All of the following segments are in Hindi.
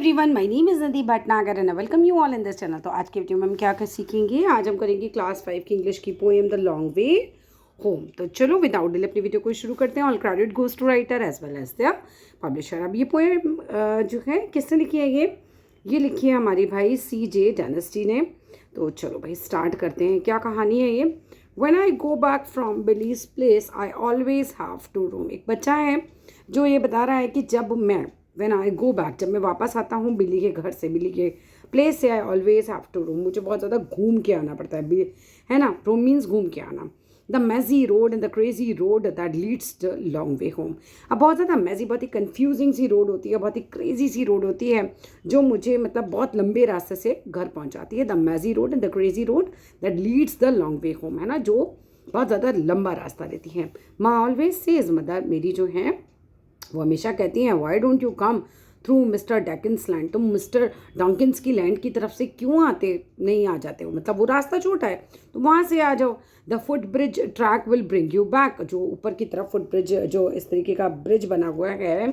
एवरीवन, माय नेम इज़ नदी Bhatnagar and welcome you all in this channel. तो आज की वीडियो में हम क्या सीखेंगे। आज हम करेंगे क्लास 5 की इंग्लिश की poem the long way home. तो चलो विदाउट डिले अपनी वीडियो को शुरू करते हैं। All credit goes to writer as well as the publisher. अब ये पोएम जो है किसने लिखी है, ये लिखी है हमारी भाई CJ डेनिस्टी ने। तो चलो भाई स्टार्ट करते हैं। क्या कहानी है ये। When I go back from Billy's place, I always have to roam। एक बच्चा है जो ये बता रहा है कि जब मैं When I go back, जब मैं वापस आता हूँ बिल्ली के घर से, बिल्ली के प्लेस से, आई ऑलवेज हैव टू रोम। मुझे बहुत ज़्यादा घूम के आना पड़ता है ना। रोम मीन्स घूम के आना। The mazy road and the crazy road that leads the long way home. अब बहुत ज़्यादा मैजी, बहुत ही कन्फ्यूजिंग सी रोड होती है, बहुत ही क्रेजी सी रोड होती है जो मुझे मतलब बहुत लंबे रास्ते से घर पहुँचाती है। The mazy road and the crazy road that leads the long way home, है ना, जो बहुत ज़्यादा लंबा रास्ता देती है। माँ ऑलवेज सेज, मदर मेरी जो है वो हमेशा कहती हैं, why don't you come through mister Dawkins land. तुम मिस्टर डॉकिन्स की लैंड की तरफ से क्यों नहीं आ जाते हो, मतलब वो रास्ता छोटा है तो वहाँ से आ जाओ। The foot bridge track will bring you back. जो ऊपर की तरफ फुट ब्रिज, जो इस तरीके का ब्रिज बना हुआ है,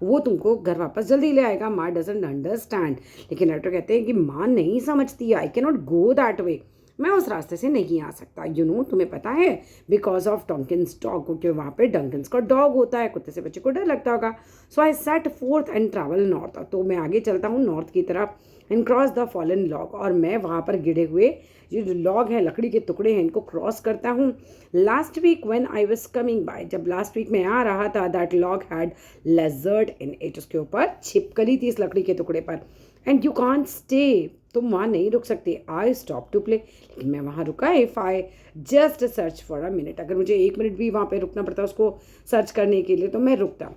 वो तुमको घर वापस जल्दी ले आएगा। माँ डजंट अंडरस्टैंड। लेकिन राइटर कहते हैं कि माँ नहीं समझती, I can not go that way. मैं उस रास्ते से नहीं आ सकता। तुम्हें पता है, बिकॉज ऑफ डंकिन्स डॉग, क्योंकि वहाँ पे डंकिन्स का डॉग होता है, कुत्ते से बच्चे को डर लगता होगा। So I set forth and travel north. तो मैं आगे चलता हूँ नॉर्थ की तरफ। And cross the fallen log, और मैं वहाँ पर गिरे हुए ये जो लॉग है, लकड़ी के टुकड़े हैं, इनको क्रॉस करता हूँ। Last week when I was coming by, जब लास्ट वीक में आ रहा था, that log had lizard in it, उसके ऊपर छिपकली थी इस लकड़ी के टुकड़े पर। एंड यू कांट स्टे, तुम वहाँ नहीं रुक सकते। आई स्टॉप टू प्ले, लेकिन मैं वहाँ रुका। If I just search for a minute, अगर मुझे 1 मिनट भी वहाँ पे रुकना पड़ता उसको सर्च करने के लिए तो मैं रुकता।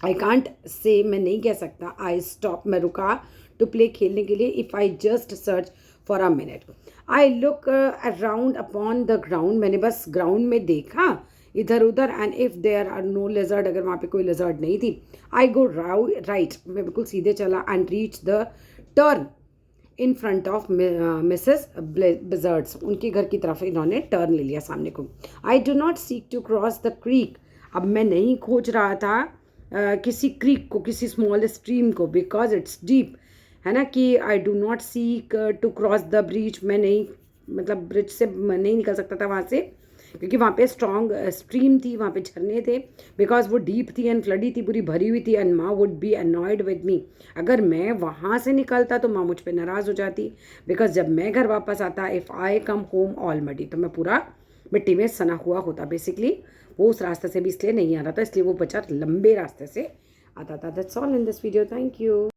आई कांट से, मैं नहीं कह सकता। आई स्टॉप, मैं रुका। टू प्ले, खेलने के लिए। If I just search for a minute. I look around upon the ground, मैंने बस ग्राउंड में देखा इधर उधर। And if there are no lizard, अगर वहाँ पे कोई लेजर्ड नहीं थी। आई गो राइट, मैं बिल्कुल सीधे चला। And reach the turn in front of Mrs Bizzard's, उनके घर की तरफ इन्होंने टर्न ले लिया सामने को। I do not seek to cross the creek, अब मैं नहीं खोज रहा था किसी क्रीक को, किसी स्मॉल स्ट्रीम को, बिकॉज इट्स डीप, है ना, कि I do not seek to cross the bridge, मैं नहीं, मतलब ब्रिज से नहीं निकल सकता था वहाँ से, क्योंकि वहाँ पे स्ट्रॉन्ग स्ट्रीम थी, वहाँ पे झरने थे, बिकॉज वो डीप थी एंड फ्लडी थी, पूरी भरी हुई थी। एंड माँ would be annoyed with me, अगर मैं वहाँ से निकलता तो माँ मुझ पे नाराज़ हो जाती। बिकॉज जब मैं घर वापस आता, if I come home all muddy, तो मैं पूरा मिट्टी में सना हुआ होता। बेसिकली वो उस रास्ते से भी इसलिए नहीं आ रहा था, इसलिए वो बच्चा लंबे रास्ते से आता था। That's all in this video, thank you.